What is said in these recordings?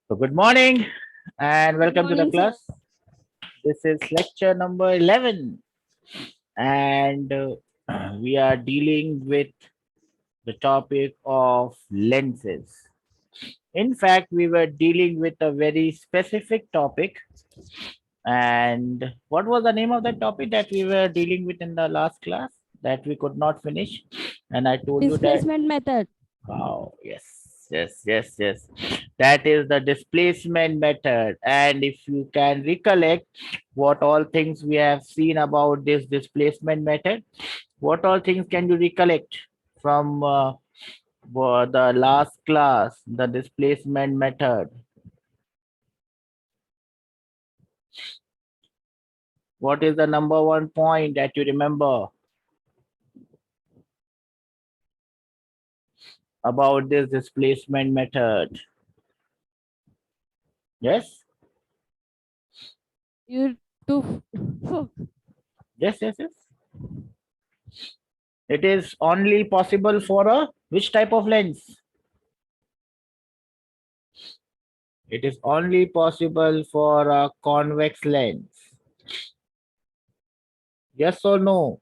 So good morning and Good welcome to the morning, sir. class. This is lecture number 11 and we are dealing with the topic of lenses. In fact, we were dealing with a very specific topic. And what was the name of the topic that we were dealing with in the last class that we could not finish? And I told you that. Displacement method. Oh, yes. That is the displacement method. And if you can recollect what all things we have seen about this displacement method, what all things can you recollect from the last class, the displacement method? What is the number one point that you remember about this displacement method? Yes? You to Yes. It is only possible for a which type of lens? It is only possible for a convex lens. Yes or no?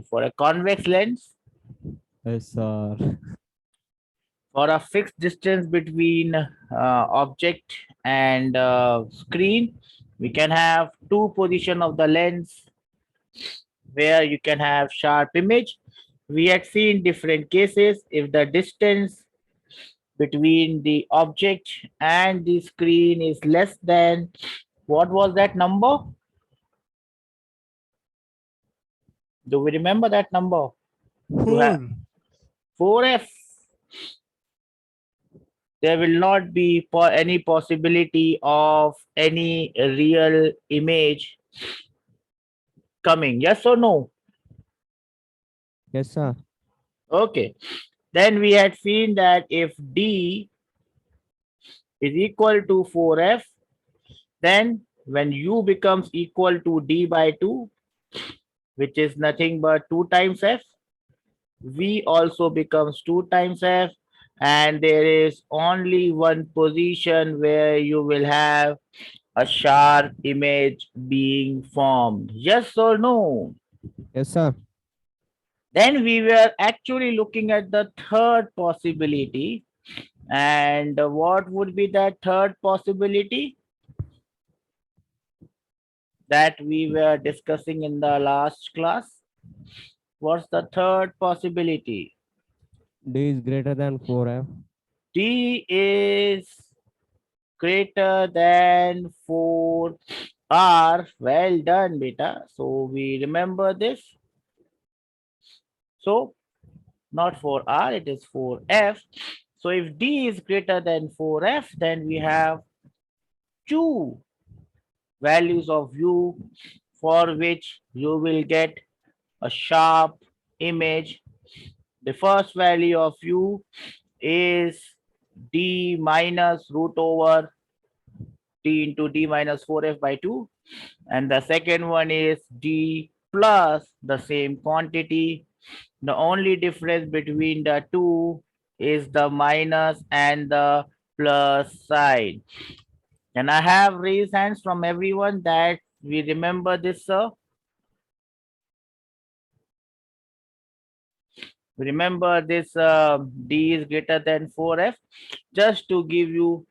For a convex lens, Yes, sir. for a fixed distance between object and screen, we can have two position of the lens where you can have sharp image. We had seen different cases if the distance between the object and the screen is less than what was that number? Do we remember that number? You have 4. 4f. There will not be any possibility of any real image coming. Yes or no? Yes, sir. Okay. Then we had seen that if D is equal to 4f, then when U becomes equal to D by 2, which is nothing but 2 times f, V also becomes 2 times f, and there is only one position where you will have a sharp image being formed. Yes or no? Yes, sir. Then we were actually looking at the third possibility. And what would be that third possibility that we were discussing in the last class? What's the third possibility? D is greater than 4F. D is greater than 4R. Well done, beta. So we remember this. So not 4R, it is 4F. So if D is greater than 4F, then we have two values of U for which you will get a sharp image. The first value of U is D minus root over D into D minus 4F by 2. And the second one is D plus the same quantity. The only difference between the two is the minus and the plus sign. And I have raised hands from everyone that we remember this, sir. Remember this D is greater than 4F. Just to give you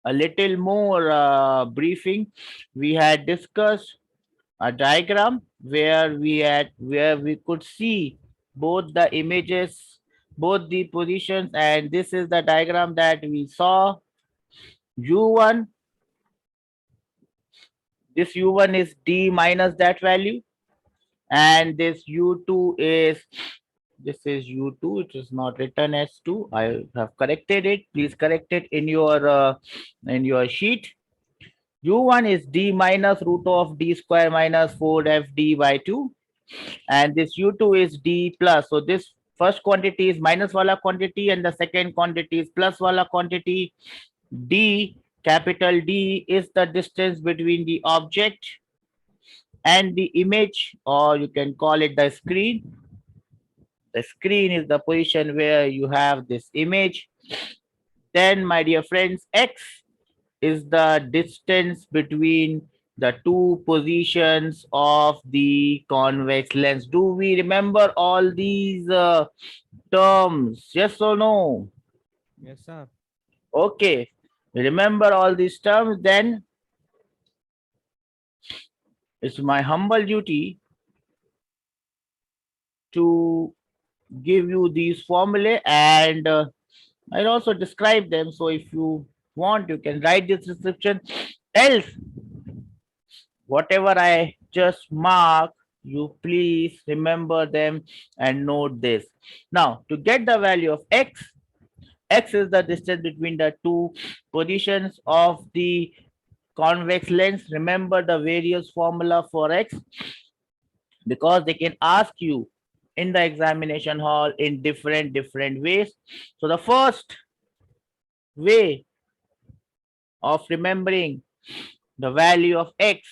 a little more briefing, we had discussed a diagram where we could see both the images, both the positions, and this is the diagram that we saw. U1, this U1 is D minus that value, and this U2 is, this is U2, it is not written as 2. I have corrected it. Please correct it in your sheet. U1 is D minus root of D square minus 4FD by 2. And this U2 is D plus. So this first quantity is minus wala quantity and the second quantity is plus wala quantity. D, capital D, is the distance between the object and the image, or you can call it the screen. The screen is the position where you have this image. Then, my dear friends, x is the distance between the two positions of the convex lens. Do we remember all these terms? Yes or no? Yes, sir. Okay. Remember all these terms, then it's my humble duty to give you these formulae, and I'll also describe them. So if you want, you can write this description. Else, whatever I just mark, you please remember them and note this. Now, to get the value of x, x is the distance between the two positions of the convex lens. Remember the various formula for x, because they can ask you in the examination hall in different ways. So the first way of remembering the value of x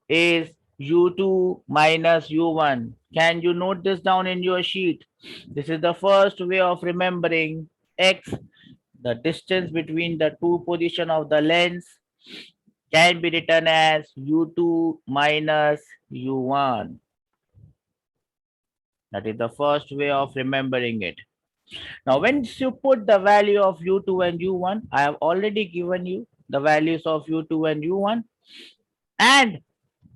is u2 minus u1. Can you note this down in your sheet? This is the first way of remembering x. The distance between the two position of the lens can be written as u2 minus u1. That is the first way of remembering it. Now, once you put the value of u2 and u1, I have already given you the values of u2 and u1, and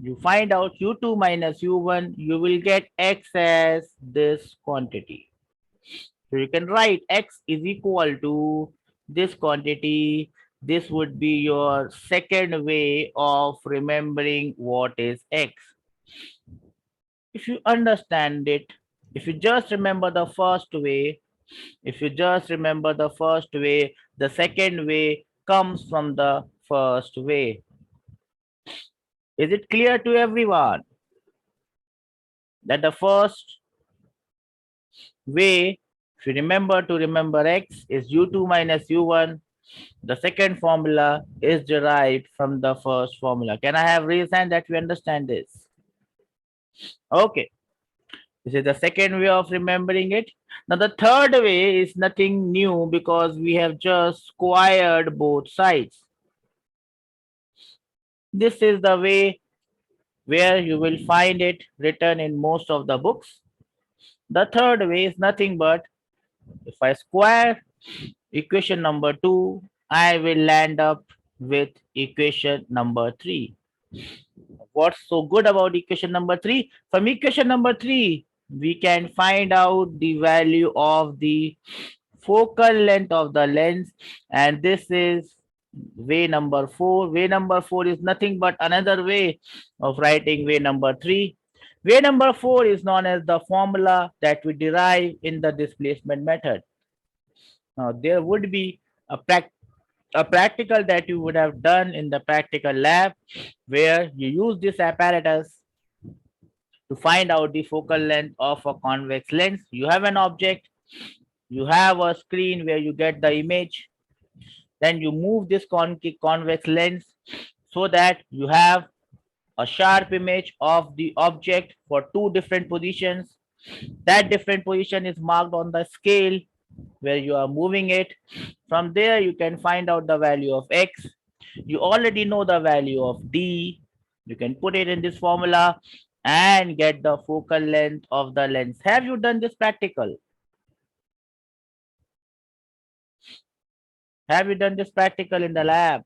you find out u2 minus u1, you will get x as this quantity. So you can write x is equal to this quantity. This would be your second way of remembering what is x. If you understand it, if you just remember the first way, if you just remember the first way, the second way comes from the first way. Is it clear to everyone that the first way, if you remember to remember x, is u2 minus u1? The second formula is derived from the first formula. Can I have raised hand that we understand this? Okay. This is the second way of remembering it. Now the third way is nothing new because we have just squared both sides. This is the way where you will find it written in most of the books. The third way is nothing but if I square equation number 2, I will land up with equation number 3. What's so good about equation number 3? From equation number 3, we can find out the value of the focal length of the lens, and this is way number 4. Way number 4 is nothing but another way of writing way number 3. Way number 4 is known as the formula that we derive in the displacement method. Now there would be a practical that you would have done in the practical lab where you use this apparatus to find out the focal length of a convex lens. You have an object, you have a screen where you get the image, then you move this convex lens so that you have a sharp image of the object for two different positions. That different position is marked on the scale where you are moving it. From there, you can find out the value of x. You already know the value of d. You can put it in this formula and get the focal length of the lens. Have you done this practical? Have you done this practical in the lab?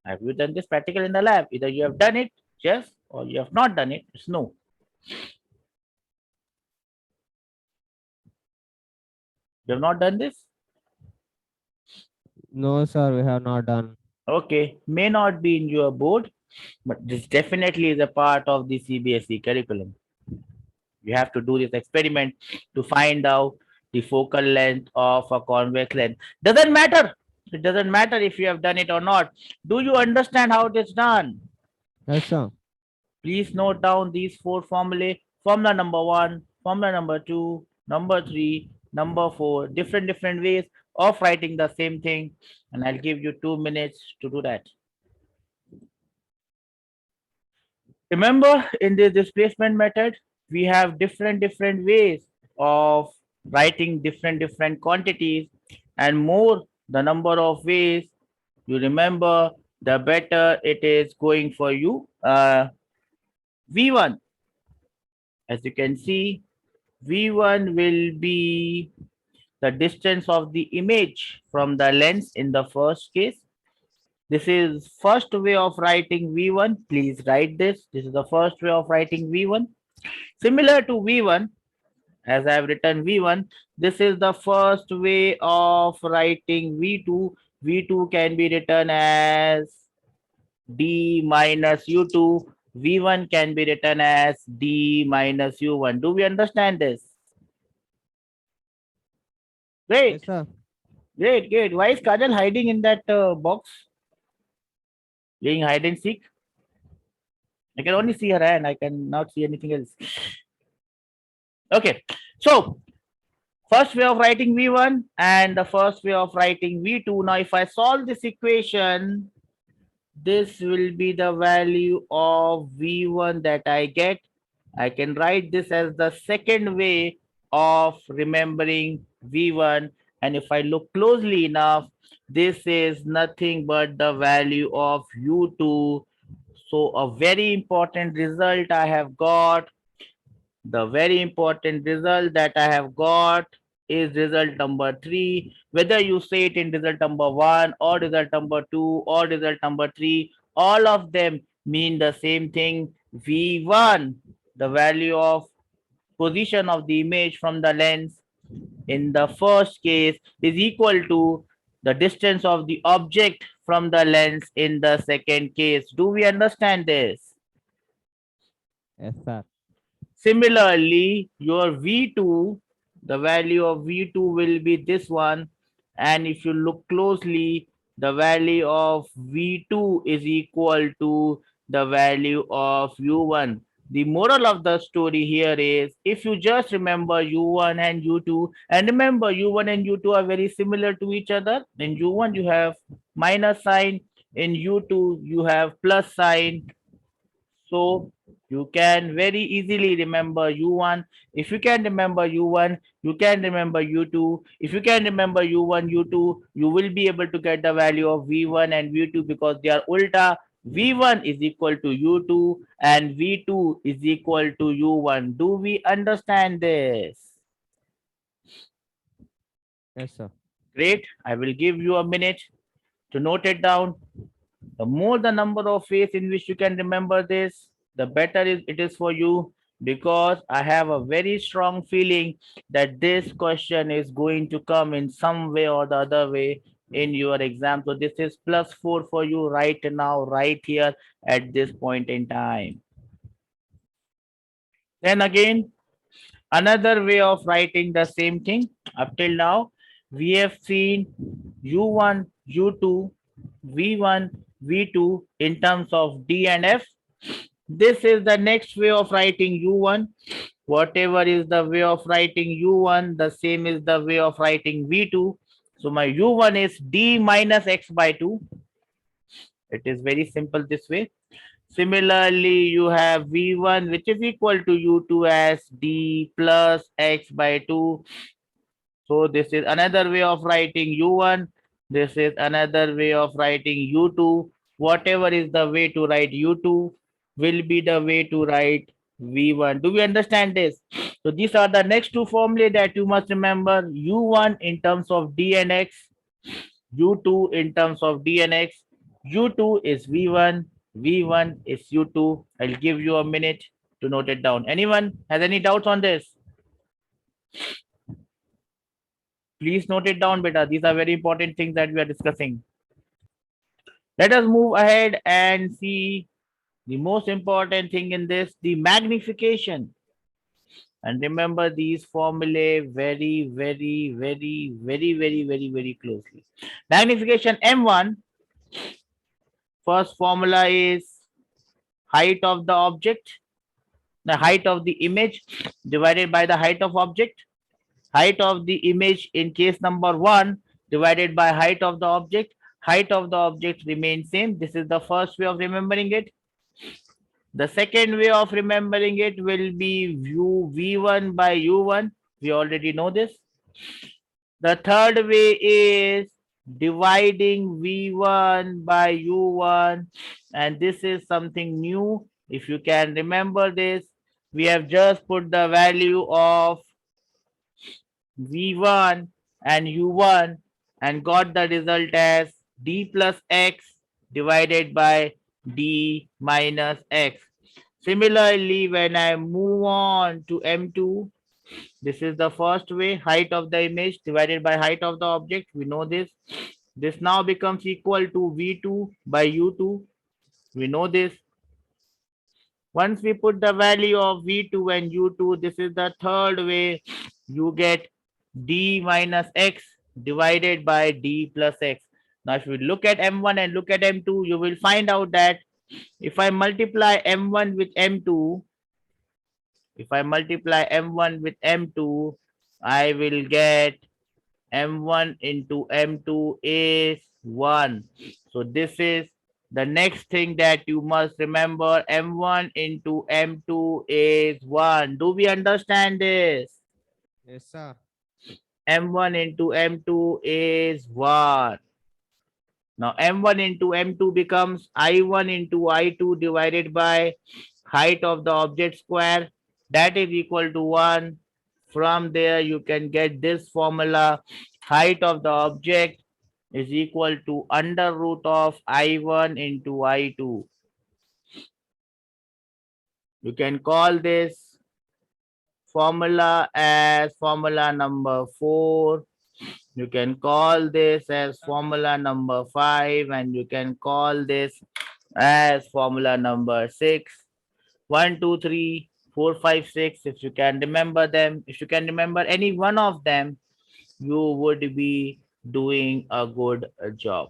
Have you done this practical in the lab? Either you have done it, yes, or you have not done it, it's no. You have not done this? No, sir, we have not done. Okay, may not be in your board, but this definitely is a part of the CBSE curriculum. You have to do this experiment to find out the focal length of a convex lens. Doesn't matter. It doesn't matter if you have done it or not. Do you understand how it is done? Yes, sir. Please note down these four formulae. Formula number 1, formula number 2, number 3, number 4. Different ways of writing the same thing. And I'll give you 2 minutes to do that. Remember, in this displacement method, we have different ways of writing different quantities, and more the number of ways you remember, the better it is going for you. V1, as you can see, V1 will be the distance of the image from the lens in the first case. This is first way of writing V1. Please write this. This is the first way of writing V1. Similar to V1, as I have written V1, this is the first way of writing V2. V2 can be written as D minus U2. V1 can be written as D minus U1. Do we understand this? Yes, Great, sir. great. Why is Kajal hiding in that box? Playing hide and seek? I can only see her hand. I cannot see anything else. Okay, so first way of writing V1 and the first way of writing V2. Now, if I solve this equation, this will be the value of V1 that I get. I can write this as the second way of remembering V1. And if I look closely enough, this is nothing but the value of U2. So a very important result I have got, the very important result that I have got is result number 3. Whether you say it in result number 1 or result number 2 or result number 3, all of them mean the same thing. V1, the value of position of the image from the lens in the first case, is equal to the distance of the object from the lens in the second case. Do we understand this? Yes, sir. Similarly, your V2, the value of V2 will be this one. And if you look closely, the value of V2 is equal to the value of U1. The moral of the story here is, if you just remember U1 and U2, and remember U1 and U2 are very similar to each other. In U1 you have minus sign, in U2 you have plus sign. So you can very easily remember U1. If you can remember U1, you can remember U2. If you can remember U1, U2, you will be able to get the value of V1 and V2 because they are ulta. V1 is equal to U2 and V2 is equal to U1. Do we understand this? Yes, sir. Great. I will give you a minute to note it down. The more the number of ways in which you can remember this, the better it is for you, because I have a very strong feeling that this question is going to come in some way or the other way in your exam. So this is +4 for you right now, right here at this point in time. Then again, another way of writing the same thing. Up till now, we have seen U1, U2, V1, V2 in terms of D and F. This is the next way of writing U1. Whatever is the way of writing U1, the same is the way of writing V2. So my U1 is D minus X by 2. It is very simple this way. Similarly, you have V1 which is equal to U2 as D plus X by 2. So this is another way of writing U1. This is another way of writing U2. Whatever is the way to write U2 will be the way to write V1. Do we understand this? So these are the next two formulae that you must remember. U1 in terms of D and X, U2 in terms of D and X. U2 is V1, V1 is U2. I'll give you a minute to note it down. Anyone has any doubts on this? Please note it down, beta. These are very important things that we are discussing. Let us move ahead and see the most important thing in this, the magnification. And remember these formulae very closely. Magnification M1, first formula is height of the object, the height of the image divided by the height of object. Height of the image in case number 1 divided by height of the object. Height of the object remains same. This is the first way of remembering it. The second way of remembering it will be view V1 by U1. We already know this. The third way is dividing V1 by U1, and this is something new. If you can remember this, we have just put the value of V1 and U1 and got the result as D plus X divided by D minus X. Similarly, when I move on to M2, this is the first way, height of the image divided by height of the object. We know this. This now becomes equal to V2 by U2. We know this. Once we put the value of V2 and U2, this is the third way. You get D minus X divided by D plus X. Now, if we look at M1 and look at M2, you will find out that if I multiply M1 with M2, if I multiply M1 with M2, I will get M1 into M2 is 1. So this is the next thing that you must remember. M1 into M2 is 1. Do we understand this? Yes, sir. M1 into M2 is 1. Now M1 into M2 becomes I1 into I2 divided by height of the object square. That is equal to 1. From there you can get this formula. Height of the object is equal to under root of I1 into I2. You can call this formula as formula number 4. You can call this as formula number 5, and you can call this as formula number 6. 1, 2, 3, 4, 5, 6. If you can remember them, if you can remember any one of them, you would be doing a good job.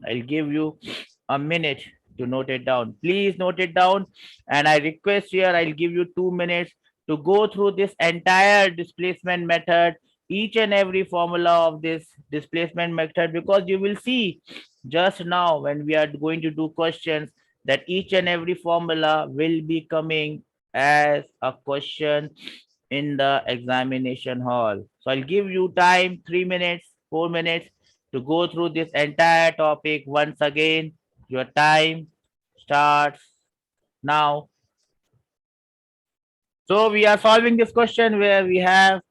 I'll give you a minute to note it down. Please note it down. And I request here, I'll give you 2 minutes to go through this entire displacement method, each and every formula of this displacement method, because you will see just now when we are going to do questions that each and every formula will be coming as a question in the examination hall. So I'll give you time, 3 minutes, 4 minutes to go through this entire topic once again. Your time starts now. So we are solving this question where we have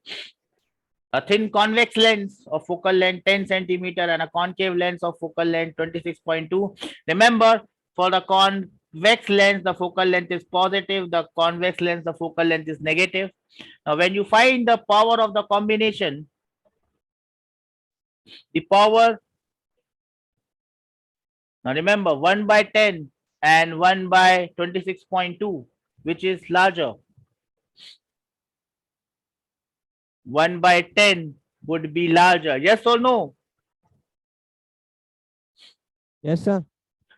a thin convex lens of focal length 10 centimeter and a concave lens of focal length 26.2. Remember, for the convex lens, the focal length is positive. The convex lens, the focal length is negative. Now, when you find the power of the combination, the power, now remember 1 by 10 and 1 by 26.2, which is larger? 1 by 10 would be larger. Yes or no? Yes, sir.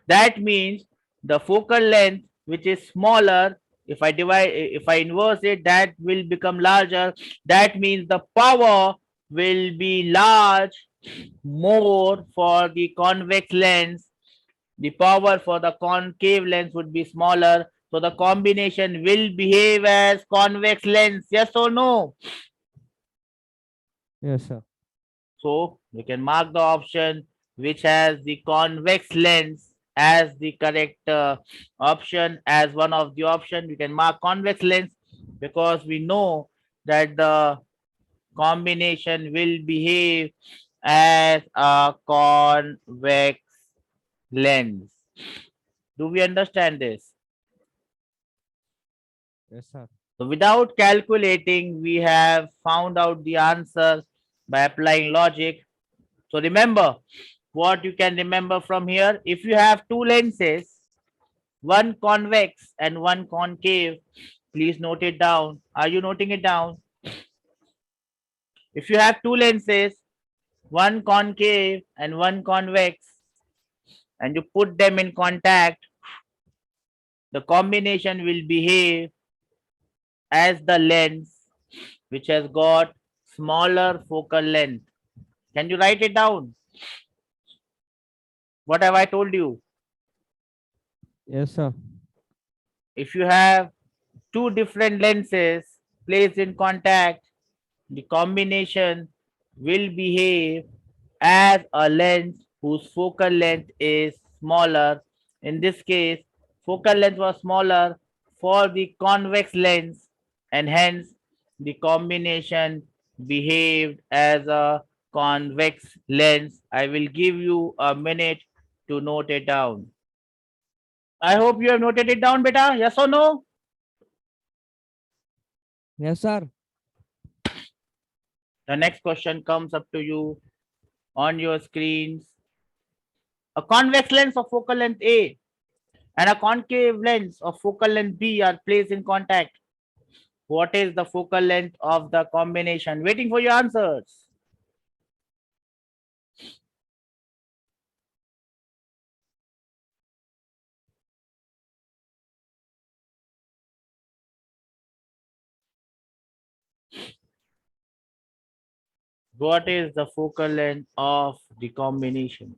That means the focal length, which is smaller, if I inverse it, that will become larger. That means the power will be large more for the convex lens. The power for the concave lens would be smaller. So the combination will behave as convex lens. Yes or no? Yes, sir. So you can mark the option which has the convex lens as the correct option, as one of the option. You can mark convex lens because we know that the combination will behave as a convex lens. Do we understand this? Yes, sir. So without calculating, we have found out the answer by applying logic. So remember what you can remember from here. If you have two lenses, one convex and one concave, please note it down. Are you noting it down? If you have two lenses, one concave and one convex, and you put them in contact, the combination will behave as the lens which has got smaller focal length. Can you write it down? What have I told you? Yes, sir. if you have two different lenses placed in contact, the combination will behave as a lens whose focal length is smaller. In this case, focal length was smaller for the convex lens, and hence the combination behaved as a convex lens. I will give you a minute to note it down. I hope you have noted it down, beta. Yes or no? Yes, sir. The next question comes up to you on your screens. A convex lens of focal length A and a concave lens of focal length B are placed in contact. What is the focal length of the combination? Waiting for your answers. What is the focal length of the combination?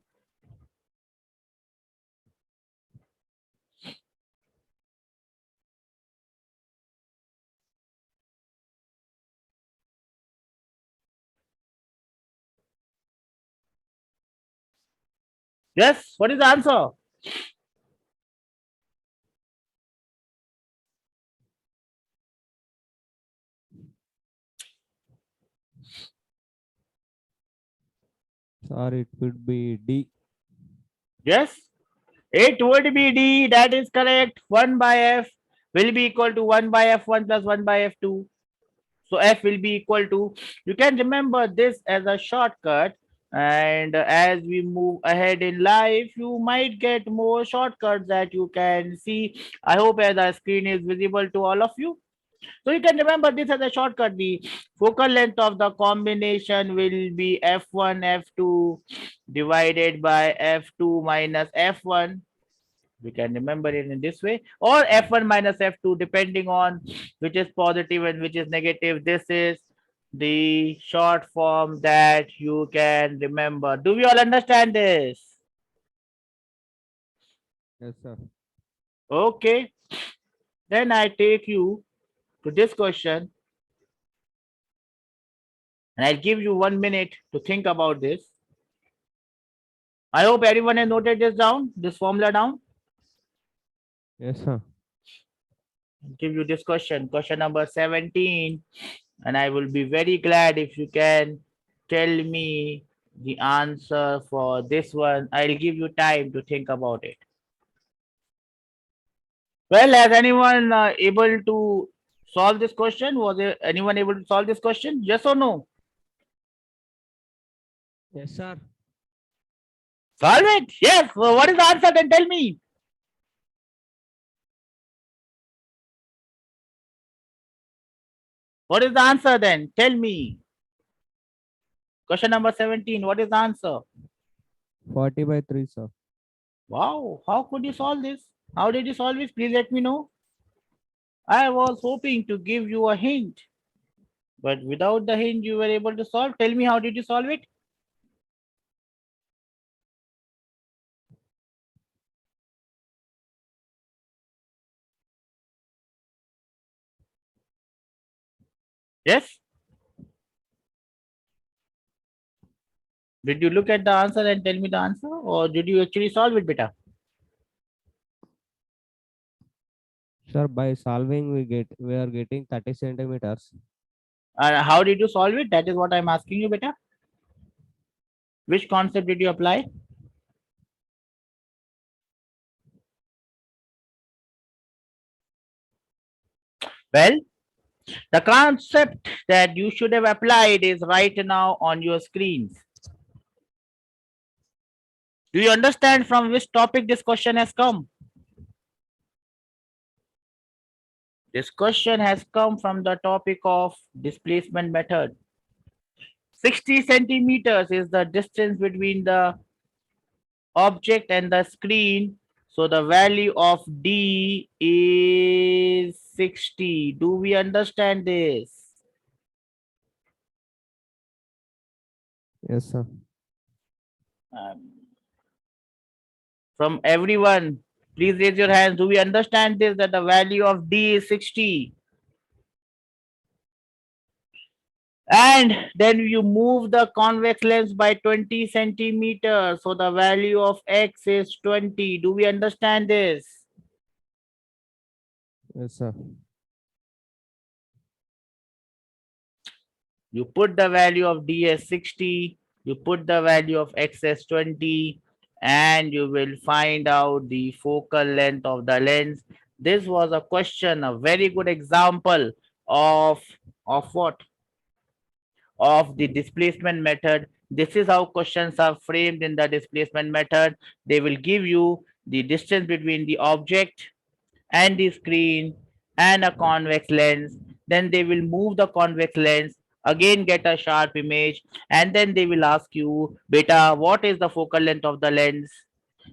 Yes, what is the answer? Sir, it would be D. Yes, it would be D. That is correct. 1 by F will be equal to 1 by F1 plus 1 by F2. So F will be equal to, you can remember this as a shortcut, and as we move ahead in life, you might get more shortcuts that you can see. I hope as the screen is visible to all of you. So you can remember this as a shortcut. The focal length of the combination will be F1, F2 divided by F2 minus F1. We can remember it in this way, or F1 minus F2 depending on which is positive and which is negative. This is the short form that you can remember. Do we all understand this? Yes, sir. Okay, then I take you to this question, and I'll give you 1 minute to think about this. I hope everyone has noted this down, this formula down. Yes, sir. I'll give you this question number 17, and I will be very glad if you can tell me the answer for this one. I'll give you time to think about it. Well, has anyone able to solve this question? Was there anyone able to solve this question? Yes or no? Yes, sir. Solve it. Yes. So what is the answer? Then tell me. What is the answer then? Tell me. Question number 17. What is the answer? 40 by 3, sir. Wow. How could you solve this? How did you solve it? Please let me know. I was hoping to give you a hint, but without the hint, you were able to solve. Tell me, how did you solve it? Yes? Did you look at the answer and tell me the answer, or did you actually solve it, beta? Sir, by solving we are getting 30 centimeters. And how did you solve it? That is what I'm asking you, beta. Which concept did you apply? Well, the concept that you should have applied is right now on your screens. Do you understand from which topic this question has come? This question has come from the topic of displacement method. 60 centimeters is the distance between the object and the screen. So the value of D is 60. Do we understand this? Yes, sir. Um, from everyone, Please raise your hands. Do we understand this, that the value of D is 60? And then you move the convex lens by 20 centimeters. So the value of X is 20. Do we understand this? Yes, sir. You put the value of D as 60. You put the value of X as 20. And you will find out the focal length of the lens. This was a question, a very good example of what? Of the displacement method. This is how questions are framed in the displacement method. They will give you the distance between the object and the screen and a convex lens. Then they will move the convex lens, again get a sharp image, and then they will ask you, beta, what is the focal length of the lens?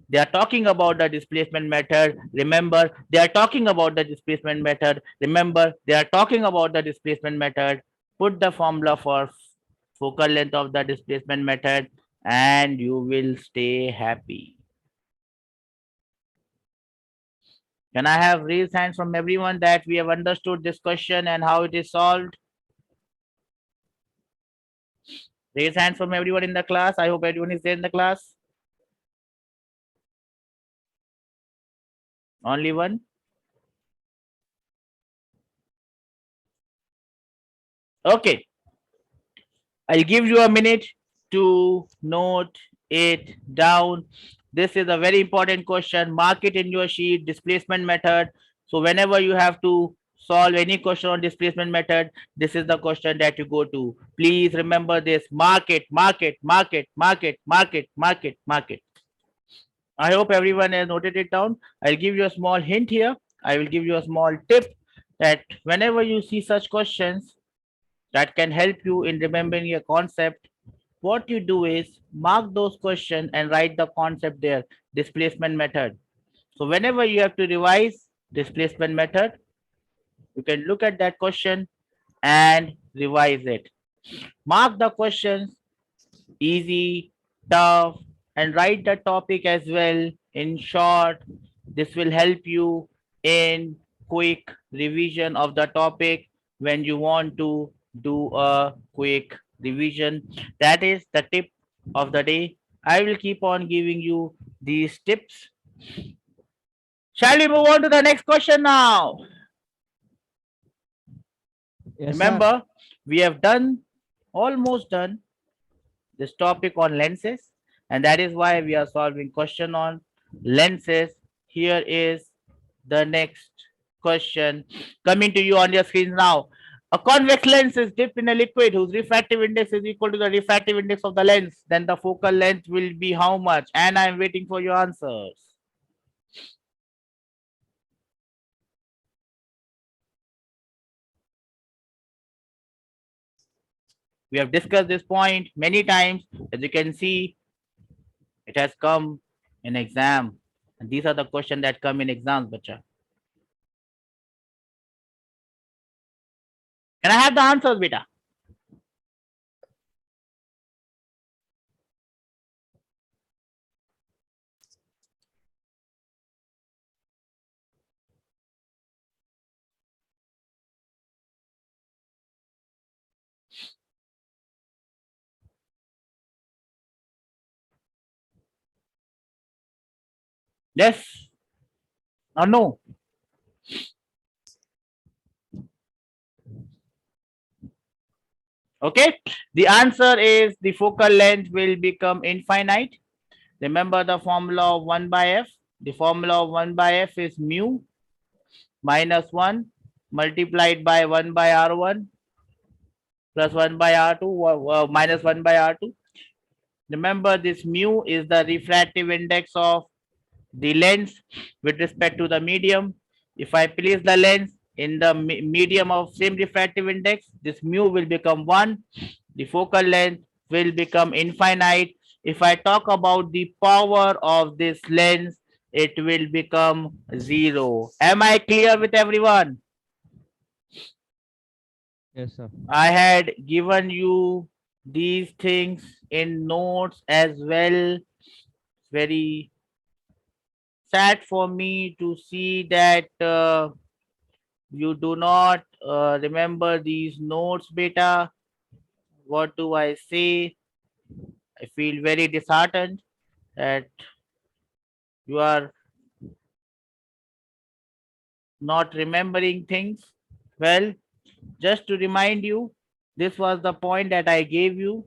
They are talking about the displacement method. Remember, they are talking about the displacement method. Remember, they are talking about the displacement method. Put the formula for focal length of the displacement method and you will stay happy. Can I have raised hands from everyone that we have understood this question and how it is solved? Raise hands from everyone in the class. I hope everyone is there in the class. Only one? Okay. I'll give you a minute to note it down. This is a very important question. Mark it in your sheet, displacement method. So whenever you have to solve any question on displacement method, this is the question that you go to. Please remember this. Mark it, mark it, mark it, mark it, mark it, mark it, mark it. I hope everyone has noted it down. I'll give you a small hint here. I will give you a small tip that whenever you see such questions that can help you in remembering a concept, what you do is mark those questions and write the concept there, displacement method. So whenever you have to revise displacement method, you can look at that question and revise it. Mark the questions easy, tough, and write the topic as well in short. This will help you in quick revision of the topic when you want to do a quick revision. That is the tip of the day. I will keep on giving you these tips. Shall we move on to the next question now? Yes, sir. Remember, we have almost done this topic on lenses, and that is why we are solving question on lenses. Here is the next question coming to you on your screen now. A convex lens is dipped in a liquid whose refractive index is equal to the refractive index of the lens. Then the focal length will be how much? And I'm waiting for your answers. We have discussed this point many times. As you can see, it has come in exam. And these are the questions that come in exams, bacha. Can I have the answers, beta? Yes or no? Okay. The answer is the focal length will become infinite. Remember the formula of 1 by f. The formula of 1 by f is mu minus 1 multiplied by 1 by r1 plus 1 by r2 minus 1 by r2. Remember, this mu is the refractive index of the lens with respect to the medium. If I place the lens in the medium of same refractive index, this mu will become 1. The focal length will become infinite. If I talk about the power of this lens, it will become 0. Am I clear with everyone? Yes, sir. I had given you these things in notes as well. Very sad for me to see that you do not remember these notes, beta. What do I say? I feel very disheartened that you are not remembering things. Well, just to remind you, this was the point that I gave you.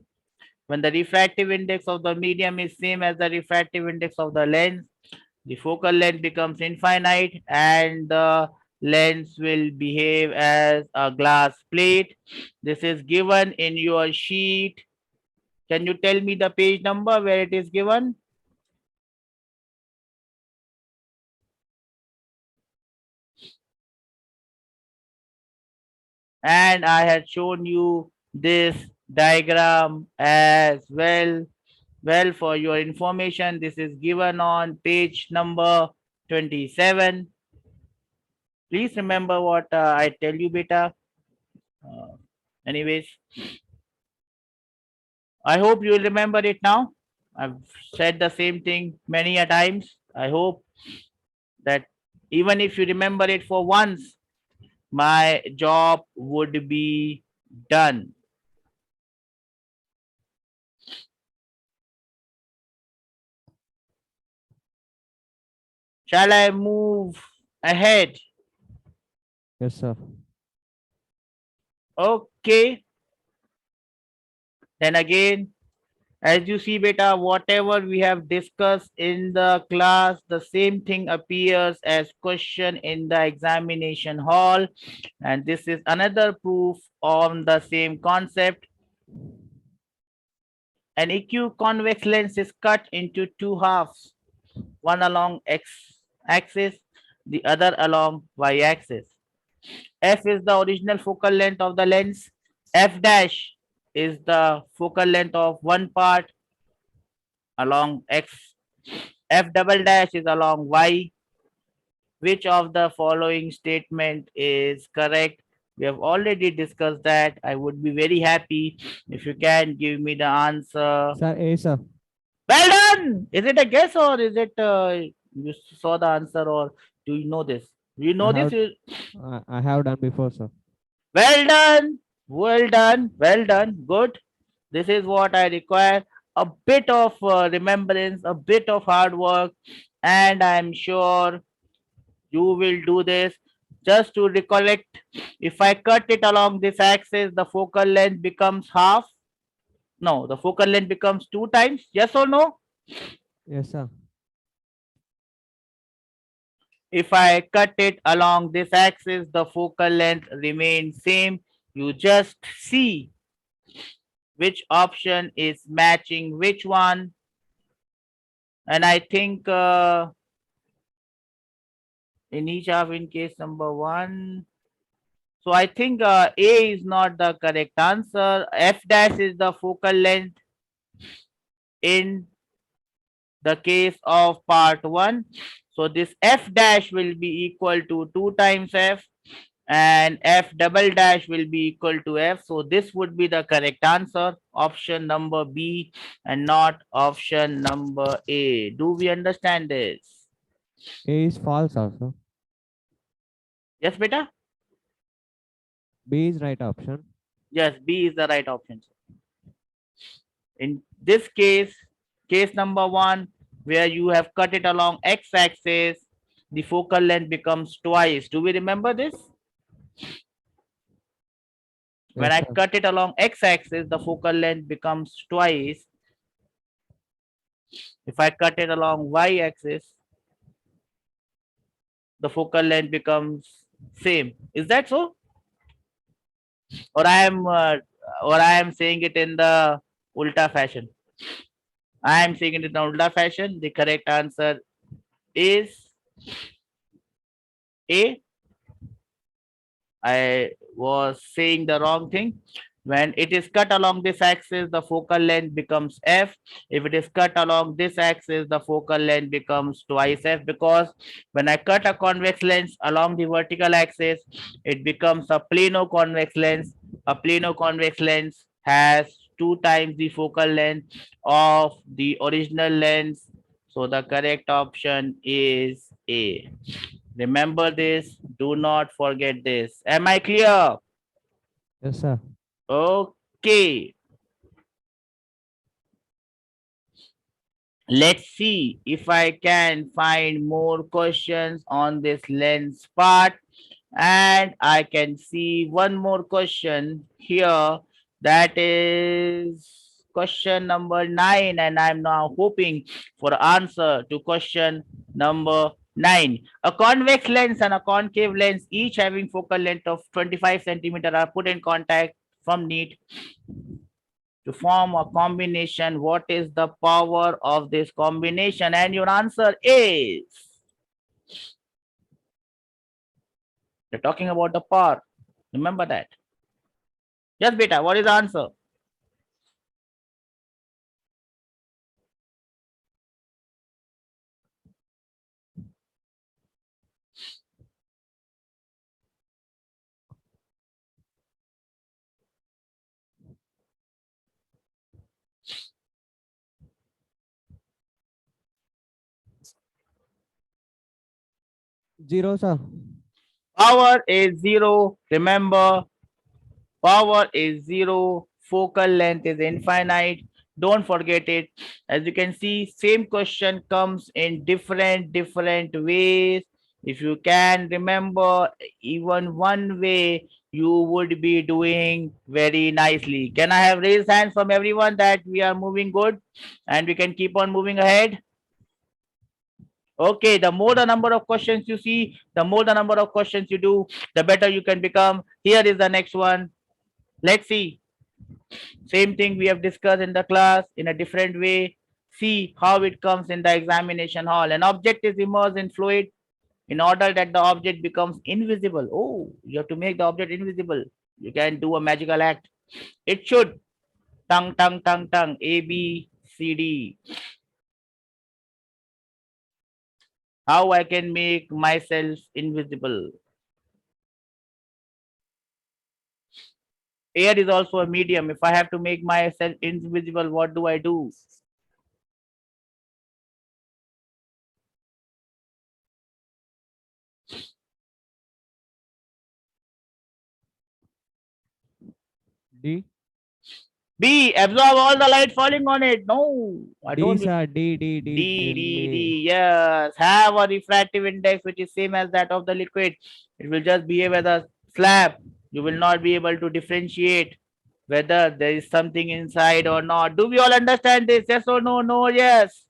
When the refractive index of the medium is same as the refractive index of the lens, the focal length becomes infinite and the lens will behave as a glass plate. This is given in your sheet. Can you tell me the page number where it is given? And I had shown you this diagram as well. Well, for your information, this is given on page number 27. Please remember what I tell you, beta. Uh, Anyways, I hope you will remember it now. I've said the same thing many a times. I hope that even if you remember it for once, my job would be done. Shall I move ahead? Yes, sir. Okay. Then again, as you see, beta, whatever we have discussed in the class, the same thing appears as question in the examination hall. And this is another proof on the same concept. An equiconvex lens is cut into two halves, one along x-axis, the other along y-axis. F is the original focal length of the lens. F dash is the focal length of one part along x. F double dash is along y. Which of the following statement is correct? We have already discussed that. I would be very happy if you can give me the answer. Sir, A, sir. Well done! Is it a guess or is it you saw the answer or do you know this? Do you I know this? have I have done before, sir. Well done! Well done! Well done! Good. This is what I require. A bit of remembrance, a bit of hard work, and I'm sure you will do this. Just to recollect, if I cut it along this axis, the focal length becomes half. No, the focal length becomes two times. Yes or no? Yes, sir. If I cut it along this axis, the focal length remains same. You just see which option is matching which one. And I think in each of in case number one. So I think A is not the correct answer. F dash is the focal length in the case of part one. So this F dash will be equal to 2 times F and F double dash will be equal to F. So this would be the correct answer, option number B and not option number A. Do we understand this? A is false also. Yes, beta? B is right option. Yes, B is the right option. In this case, case number one, where you have cut it along x-axis, the focal length becomes twice. Do we remember this? When Yes, I sir. cut it along x-axis, the focal length becomes twice. If I cut it along y-axis, the focal length becomes same. Is that so? Or I am saying it in the ulta fashion. I am saying it in the ulta fashion. The correct answer is A. I was saying the wrong thing. When it is cut along this axis, the focal length becomes F. If it is cut along this axis, the focal length becomes twice F, because when I cut a convex lens along the vertical axis, it becomes a plano-convex lens. A plano-convex lens has two times the focal length of the original lens. So the correct option is A. Remember this. Do not forget this. Am I clear? Yes, sir. Okay. Let's see if I can find more questions on this lens part. And I can see one more question here, that is question number 9, and I'm now hoping for answer to question number 9. A convex lens and a concave lens, each having focal length of 25 centimeter, are put in contact from NEET to form a combination. What is the power of this combination? And your answer is, you're talking about the power. Remember that. Yes, beta, what is the answer? Zero, sir. Power is zero. Remember, power is zero. Focal length is infinite. Don't forget it. As you can see, same question comes in different ways. If you can remember even one way, you would be doing very nicely. Can I have raised hands from everyone that we are moving good and we can keep on moving ahead? Okay, the more the number of questions you see, the more the number of questions you do, the better you can become. Here is the next one. Let's see. Same thing we have discussed in the class in a different way. See how it comes in the examination hall. An object is immersed in fluid in order that the object becomes invisible. Oh, you have to make the object invisible. You can do a magical act. It should tongue, A, B, C, D. How I can make myself invisible? Air is also a medium. If I have to make myself invisible, what do I do? D. B, absorb all the light falling on it. No, I D, don't. sir. D. Tell me. Yes, have a refractive index which is same as that of the liquid. It will just behave as a slab. You will not be able to differentiate whether there is something inside or not. Do we all understand this? Yes or no? No, yes.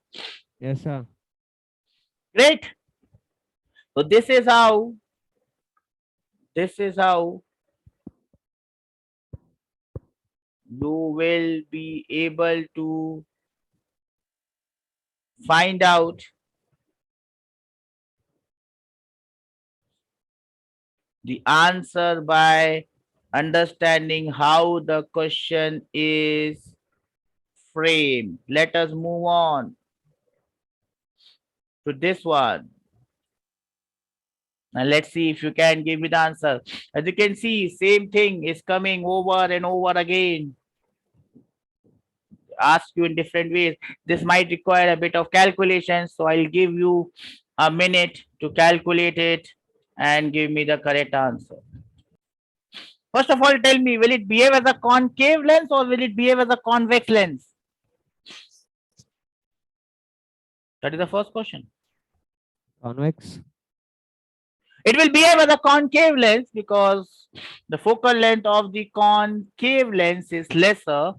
Yes, sir. Great. So this is how you will be able to find out the answer by understanding how the question is framed. Let us move on to this one. And let's see if you can give me the answer. As you can see, same thing is coming over and over again. Ask you in different ways. This might require a bit of calculation, so I'll give you a minute to calculate it and give me the correct answer. First of all, tell me, will it behave as a concave lens or will it behave as a convex lens? That is the first question. Convex. It will behave as a concave lens because the focal length of the concave lens is lesser.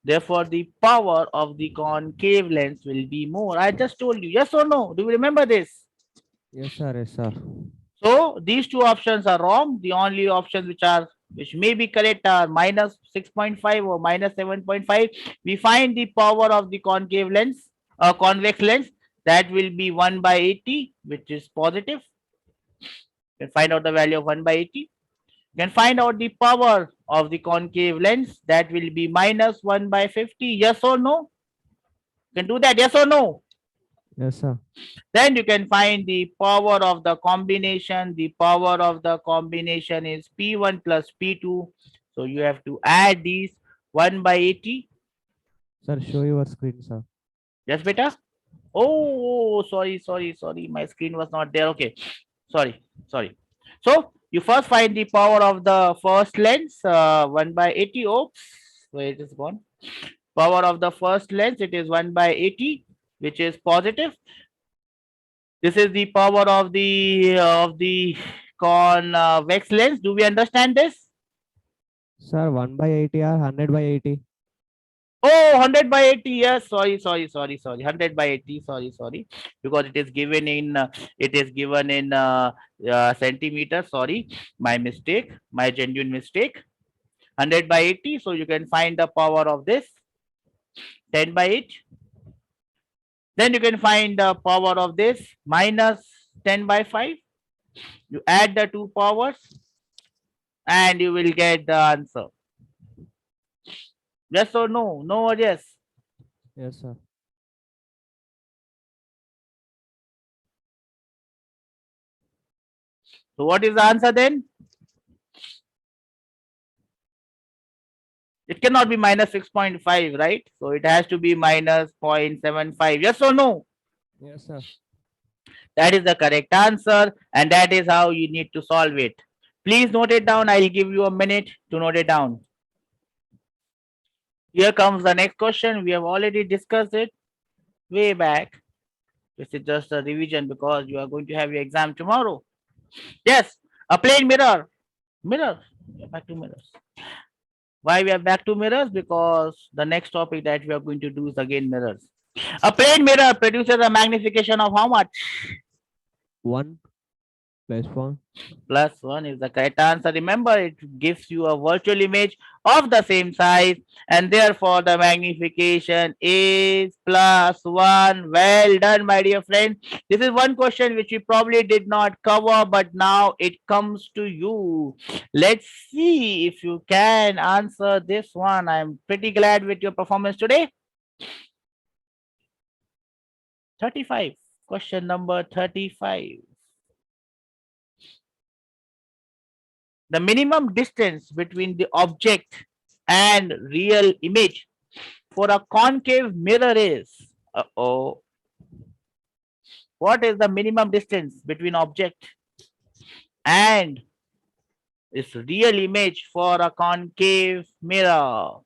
Therefore, the power of the concave lens will be more. I just told you. Yes or no? Do you remember this? Yes, sir. Yes, sir. So these two options are wrong. The only options which may be correct are minus 6.5 or minus 7.5. We find the power of the concave lens, convex lens, that will be 1 by 80, which is positive. You can find out the value of 1 by 80. You can find out the power of the concave lens, that will be minus 1 by 50. Yes or no? You can do that. Yes or no? Yes, sir. Then you can find the power of the combination. The power of the combination is P1 plus P2. So you have to add these 1 by 80. Sir, show your screen, sir. Yes, beta? Oh, sorry. My screen was not there. Okay. Sorry. So you first find the power of the first lens, 1 by 80. Oops, where it is gone. Power of the first lens, it is 1 by 80, which is positive. This is the power of the convex lens. Do we understand this? Sir, 1 by 80 or 100 by 80? Oh, 100 by 80. Yes, sorry. 100 by 80. Sorry. Because it is given in centimeters. Sorry, my mistake, my genuine mistake. 100 by 80. So you can find the power of this 10 by 8. Then you can find the power of this minus 10 by 5. You add the two powers and you will get the answer. Yes or no? No or yes? Yes, sir. So what is the answer then? It cannot be minus 6.5, right? So it has to be minus 0.75. Yes or no? Yes, sir. That is the correct answer, and that is how you need to solve it. Please note it down. I'll give you a minute to note it down. Here comes the next question. We have already discussed it way back. This is just a revision because you are going to have your exam tomorrow. Yes, a plane mirror. Mirror. We are back to mirrors. Why we are back to mirrors? Because the next topic that we are going to do is again mirrors. A plane mirror produces a magnification of how much? 1 plus 1. Plus 1 is the correct answer. Remember, it gives you a virtual image of the same size, and therefore the magnification is plus 1. Well done, my dear friend. This is one question which we probably did not cover, but now it comes to you. Let's see if you can answer this one. I'm pretty glad with your performance today. 35. Question number 35. The minimum distance between the object and real image for a concave mirror is, what is the minimum distance between object and its real image for a concave mirror?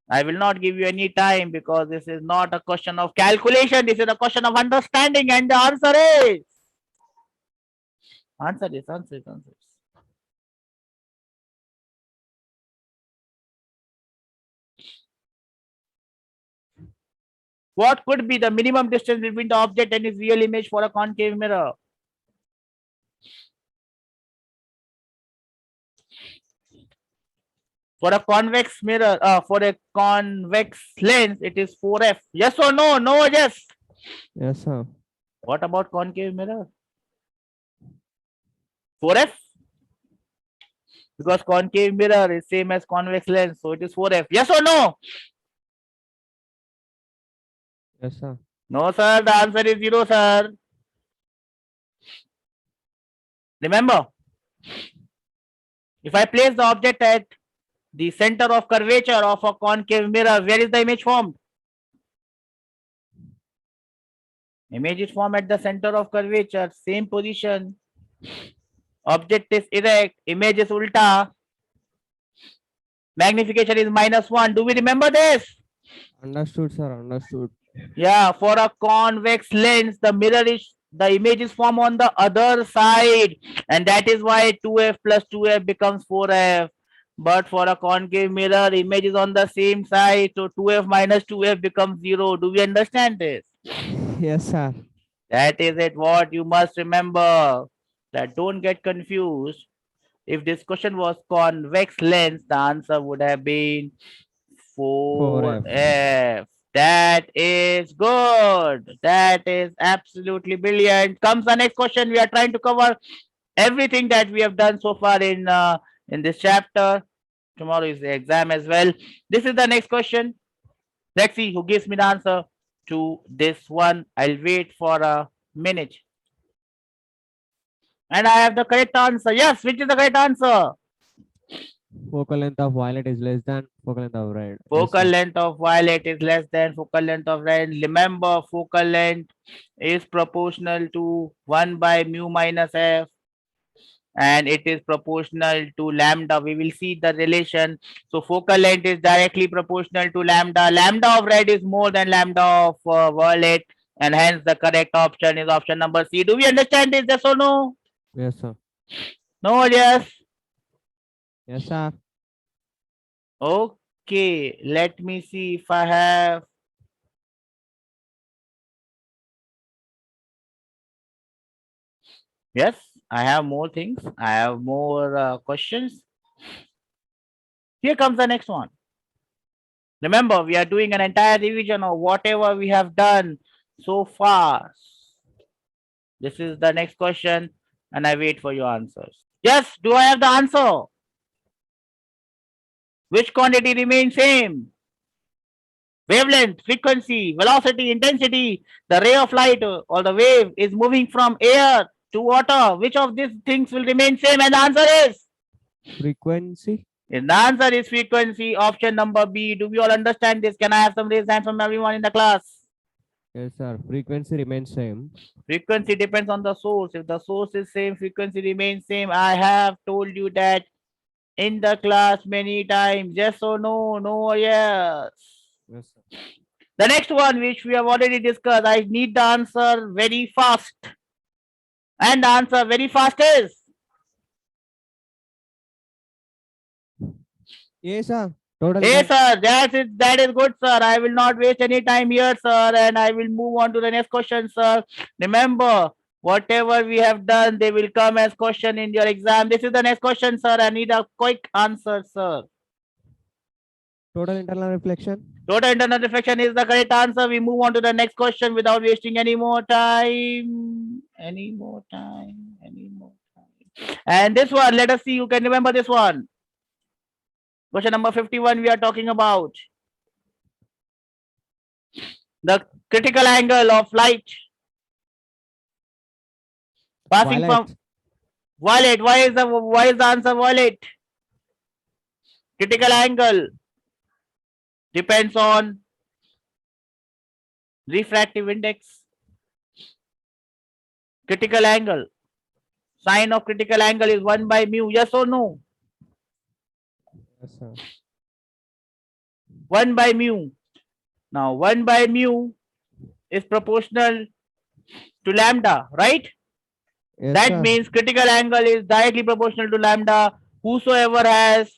I will not give you any time because this is not a question of calculation. This is a question of understanding, and the answer is, answer is. What could be the minimum distance between the object and its real image for a concave mirror? For a convex mirror, for a convex lens, it is 4f. Yes or no? No or yes? Yes, sir. What about concave mirror? 4f? Because concave mirror is same as convex lens, so it is 4f. Yes or no? Yes, sir. No, sir. The answer is 0, sir. Remember, if I place the object at the center of curvature of a concave mirror, where is the image formed? Image is formed at the center of curvature, same position. Object is erect, image is ulta. Magnification is -1. Do we remember this? Understood, sir. Understood. Yeah, for a convex lens, the image is formed on the other side, and that is why 2f plus 2f becomes 4f. But for a concave mirror, image is on the same side, so 2f minus 2f becomes 0. Do we understand this? Yes, sir. That is it. What you must remember, that don't get confused. If this question was convex lens, the answer would have been 4f. 4f. That is good. That is absolutely brilliant. Comes the next question. We are trying to cover everything that we have done so far in this chapter. Tomorrow is the exam as well. This is the next question. Let's see who gives me the answer to this one. I'll wait for a minute. And I have the correct answer. Yes, which is the correct answer? Focal length of violet is less than focal length of red. Yes, Focal sir. length of violet is less than focal length of red. Remember, focal length is proportional to 1 by mu minus f, and it is proportional to lambda. We will see the relation. So focal length is directly proportional to lambda. Lambda of red is more than lambda of violet, and hence the correct option is option number C. Do we understand this? Yes or no? Yes, sir. No, yes. Yes, sir. Okay, let me see if I have. Yes, I have more things. I have more questions. Here comes the next one. Remember, we are doing an entire revision of whatever we have done so far. This is the next question, and I wait for your answers. Yes, do I have the answer? Which quantity remains same? Wavelength, frequency, velocity, intensity. The ray of light or the wave is moving from air to water. Which of these things will remain same? And the answer is? Frequency. And the answer is frequency, option number B. Do we all understand this? Can I have some raised hands from everyone in the class? Yes, sir. Frequency remains same. Frequency depends on the source. If the source is same, frequency remains same. I have told you that in the class many times. Yes or no? No or yes? Yes, sir. The next one, which we have already discussed, I need the answer very fast. And the answer very fast is? Yes, sir. Total Hey, internal. sir, that's it. That is good, sir. I will not waste any time here, sir, and I will move on to the next question, sir. Remember, whatever we have done, they will come as question in your exam. This is the next question, sir. I need a quick answer, sir. Total internal reflection. Total internal reflection is the correct answer. We move on to the next question without wasting any more time. Any more time. Any more time. And this one, let us see. You can remember this one. Question number 51 we are talking about. The critical angle of light passing Violet. from violet. Why is the answer violet? Critical angle depends on refractive index. Critical angle. Sine of critical angle is 1 by mu. Yes or no? Yes, sir. 1 by mu. Now 1 by mu is proportional to lambda, right? Yes, That sir. means critical angle is directly proportional to lambda. Whosoever has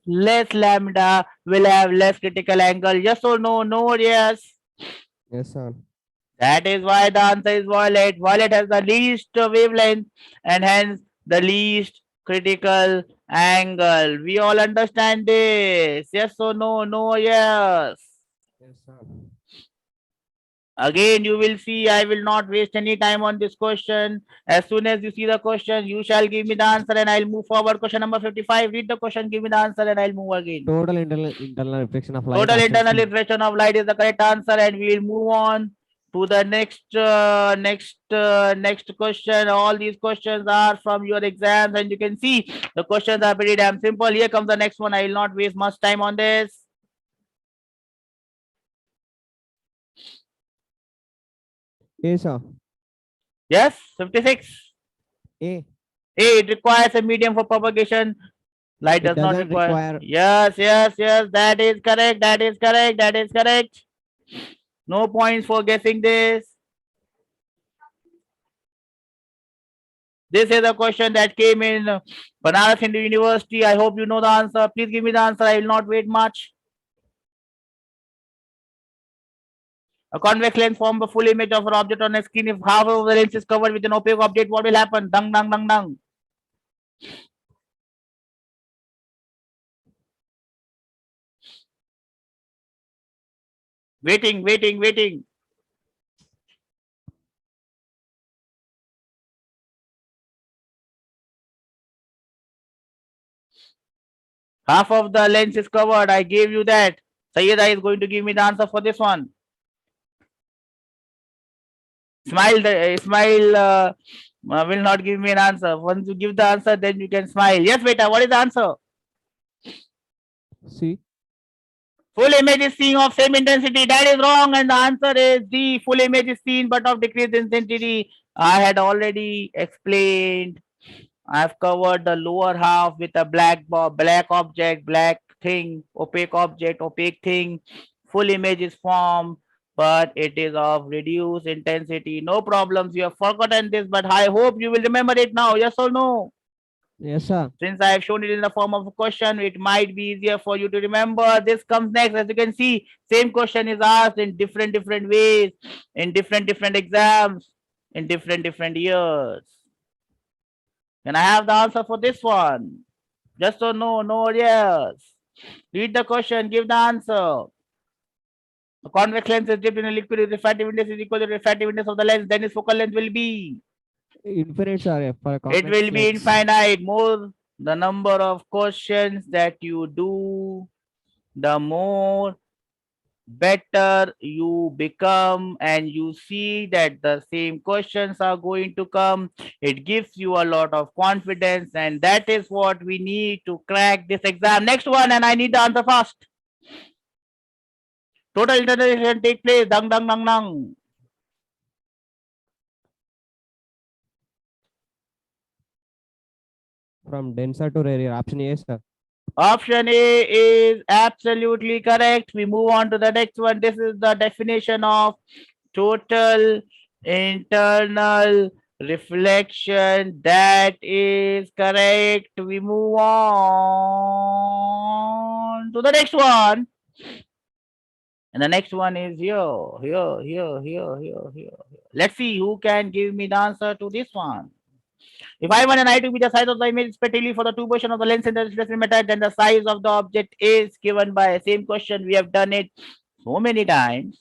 less lambda will have less critical angle. Yes or no? No or yes? Yes, sir. That is why the answer is violet. Violet has the least wavelength and hence the least critical angle. We all understand this. Yes or no? No or yes? Yes, sir. Again, you will see I will not waste any time on this question. As soon as you see the question, you shall give me the answer and I'll move forward. Question number 55. Read the question, give me the answer and I'll move again. Total internal reflection of light. Total Option internal C. reflection of light is the correct answer, and we will move on to the next question. All these questions are from your exams, and you can see the questions are pretty damn simple. Here comes the next one. I will not waste much time on this. A, sir. Yes, 56. A. It requires a medium for propagation. Light It does not doesn't require. require. Yes, yes, yes. That is correct. That is correct. That is correct. No points for guessing this. This is a question that came in Banaras Hindu University. I hope you know the answer. Please give me the answer. I will not wait much. A convex lens forms a full image of an object on a screen. If half of the lens is covered with an opaque object, what will happen? Dung, dung, dung, dung. Waiting, waiting, waiting. Half of the lens is covered. I gave you that. Sayyida is going to give me the answer for this one. Smile will not give me an answer. Once you give the answer, then you can smile. Yes, beta, what is the answer? C. Full image is seen of same intensity. That is wrong, and the answer is D. Full image is seen but of decreased intensity. I had already explained. I've covered the lower half with a black object, black thing, opaque object, opaque thing. Full image is formed, but it is of reduced intensity. No problems. You have forgotten this, but I hope you will remember it now. Yes or no? Yes, sir. Since I have shown it in the form of a question, it might be easier for you to remember. This comes next. As you can see, same question is asked in different ways, in different exams, in different years. Can I have the answer for this one? Yes or no? No or yes? Read the question, give the answer. A convex lens is dipped in a liquid with refractive index is equal to the refractive index of the lens, then its focal length will be. Infinite, sir, for a It convex will be lens. infinite. More the number of questions that you do, the more better you become, and you see that the same questions are going to come. It gives you a lot of confidence, and that is what we need to crack this exam. Next one, and I need the answer fast. Total internalization take place. Dang dang dang dang. From denser to rarer. Option A, sir. Option A is absolutely correct. We move on to the next one. This is the definition of total internal reflection. That is correct. We move on to the next one. And the next one is here. Let's see who can give me the answer to this one. If I want an eye to be the size of the image respectively for the two portions of the lens in the displacement method, then the size of the object is given by same question. We have done it so many times.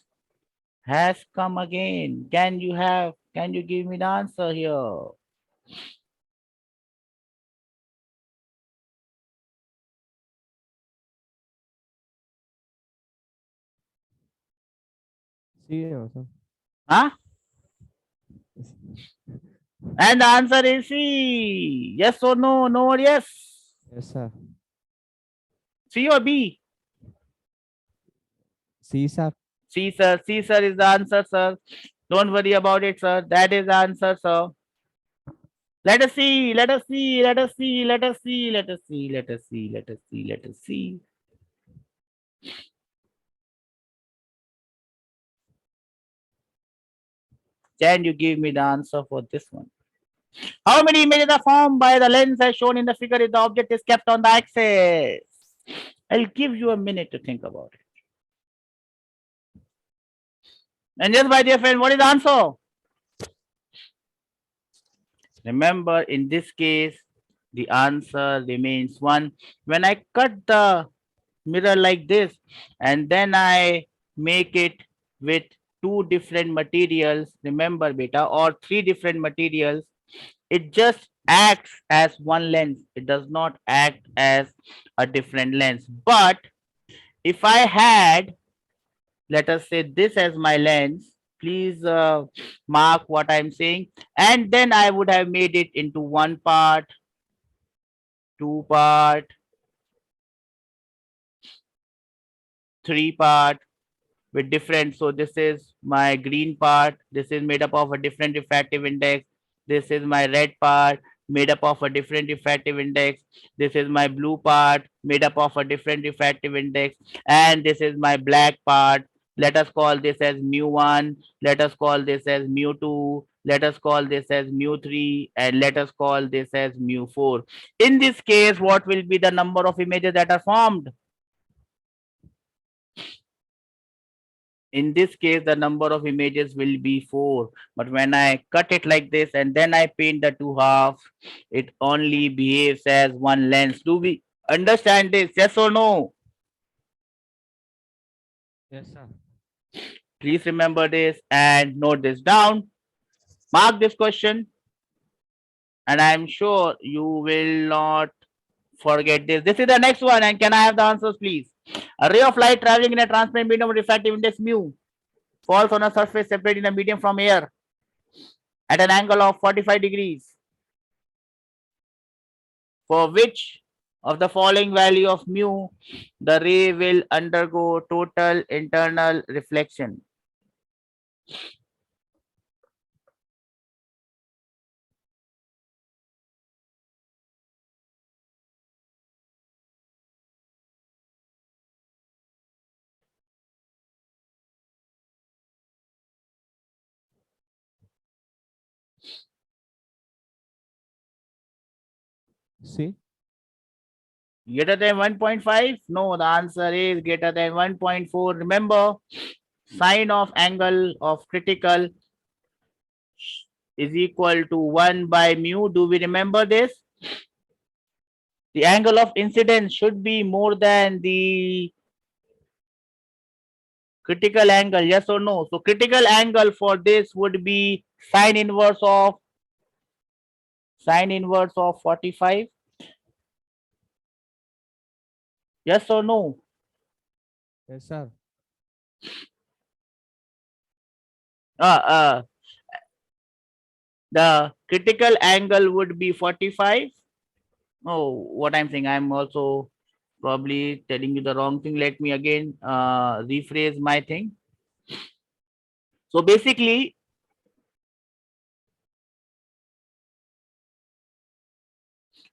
Has come again. Can you give me the answer here? C, no, sir. Huh? And the answer is C. Yes or no? No or yes? Yes, sir. C or B? C, sir. C, sir. C, sir is the answer, sir. Don't worry about it, sir. That is the answer, sir. Let us see. Let us see. Let us see. Let us see. Let us see. Let us see. Let us see. Let us see. Can you give me the answer for this one? How many images are formed by the lens as shown in the figure if the object is kept on the axis? I'll give you a minute to think about it. And yes, my dear friend, what is the answer? Remember, in this case, the answer remains 1. When I cut the mirror like this, and then I make it with 2 different materials, remember beta, or 3 different materials, it just acts as one lens. It does not act as a different lens. But if I had, let us say, this as my lens, please mark what I'm saying, and then I would have made it into 1 part, 2 part, 3 part with different. So this is my green part. This is made up of a different refractive index. This is my red part made up of a different refractive index. This is my blue part made up of a different refractive index. And this is my black part. Let us call this as mu1. Let us call this as mu2. Let us call this as mu3. And let us call this as mu4. In this case, what will be the number of images that are formed? In this case, the number of images will be 4. But when I cut it like this and then I paint the 2 halves, it only behaves as one lens. Do we understand this? Yes or no? Yes, sir. Please remember this and note this down. Mark this question, and I'm sure you will not forget this. This is the next one, and can I have the answers, please? A ray of light traveling in a transparent medium with refractive index mu falls on a surface separating the medium from air at an angle of 45 degrees, for which of the following value of mu, the ray will undergo total internal reflection. C. Greater than 1.5? No, the answer is greater than 1.4. Remember, sine of angle of critical is equal to 1 by mu. Do we remember this? The angle of incidence should be more than the critical angle, yes or no? So critical angle for this would be sine inverse of 45. Yes or no? Yes, sir. Uh, the critical angle would be 45. Oh, what I'm saying, I'm also probably telling you the wrong thing. Let me again rephrase my thing. So basically,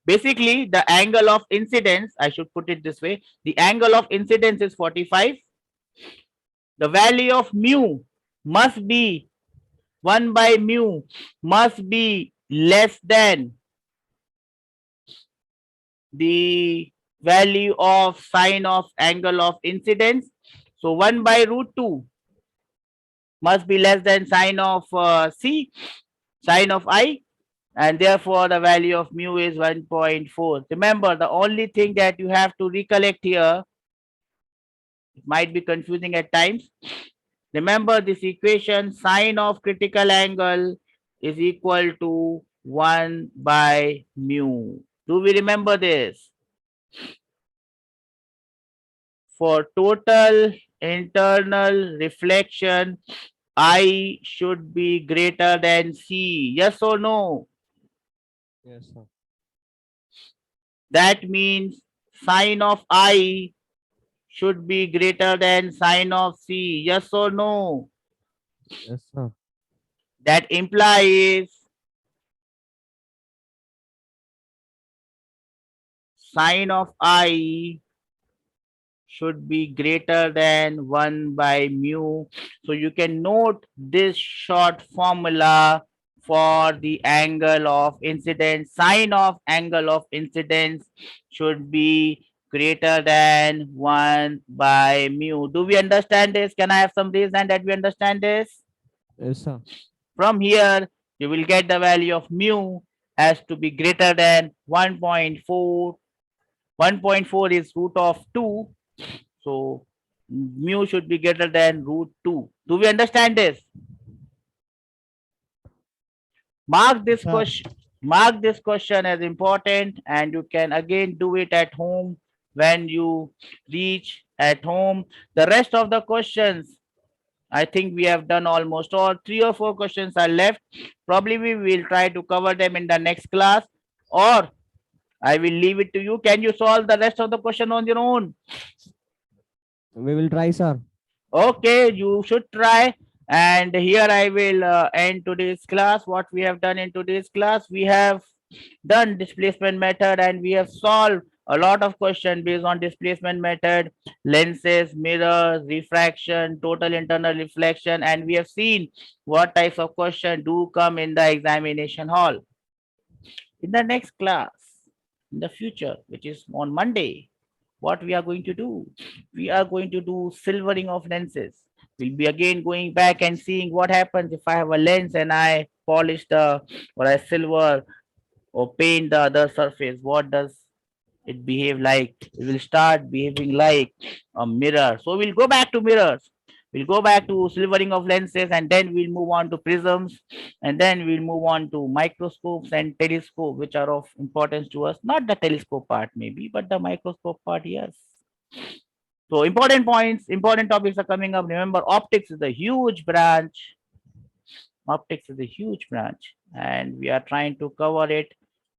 the angle of incidence, I should put it this way, the angle of incidence is 45. The value of mu must be 1 by mu must be less than the value of sine of angle of incidence. So 1 by root 2 must be less than sine of c, sine of I, and therefore the value of mu is 1.4. Remember, the only thing that you have to recollect here, it might be confusing at times. Remember this equation, sine of critical angle is equal to 1 by mu. Do we remember this? For total internal reflection, I should be greater than C. Yes or no? Yes, sir. That means sine of I should be greater than sine of C. Yes or no? Yes, sir. That implies sine of I should be greater than 1 by mu. So you can note this short formula for the angle of incidence. Sine of angle of incidence should be greater than 1 by mu. Do we understand this? Can I have some reason that we understand this? Yes, sir. From here, you will get the value of mu has to be greater than 1.4. 1.4 is root of 2. So mu should be greater than root 2. Do we understand this? Mark this Sir. question. Mark this question as important, and you can again do it at home when you reach at home. The rest of the questions, I think we have done almost all. 3 or 4 questions are left. Probably we will try to cover them in the next class, or I will leave it to you. Can you solve the rest of the question on your own? We will try, sir. Okay, you should try. And here I will end today's class. What we have done in today's class, we have done displacement method and we have solved a lot of questions based on displacement method, lenses, mirrors, refraction, total internal reflection, and we have seen what types of questions do come in the examination hall. In the next class, in the future, which is on Monday, what we are going to do? We are going to do silvering of lenses. We'll be again going back and seeing what happens if I have a lens and I polish the or I silver or paint the other surface. What does it behave like? It will start behaving like a mirror. So we'll go back to mirrors. We'll go back to silvering of lenses and then we'll move on to prisms and then we'll move on to microscopes and telescope, which are of importance to us. Not the telescope part, maybe, but the microscope part, yes. So important points, important topics are coming up. Remember, optics is a huge branch. Optics is a huge branch, and we are trying to cover it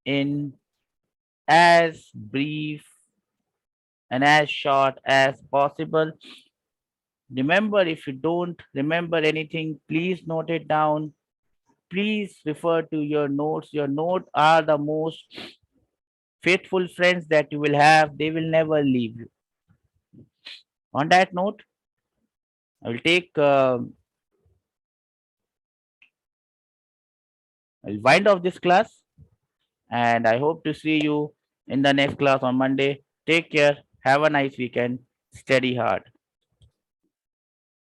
in as brief and as short as possible. Remember, if you don't remember anything, please note it down. Please refer to your notes. Your notes are the most faithful friends that you will have. They will never leave you. On that note, I will I'll wind off this class, and I hope to see you in the next class on Monday. Take care. Have a nice weekend. Study hard.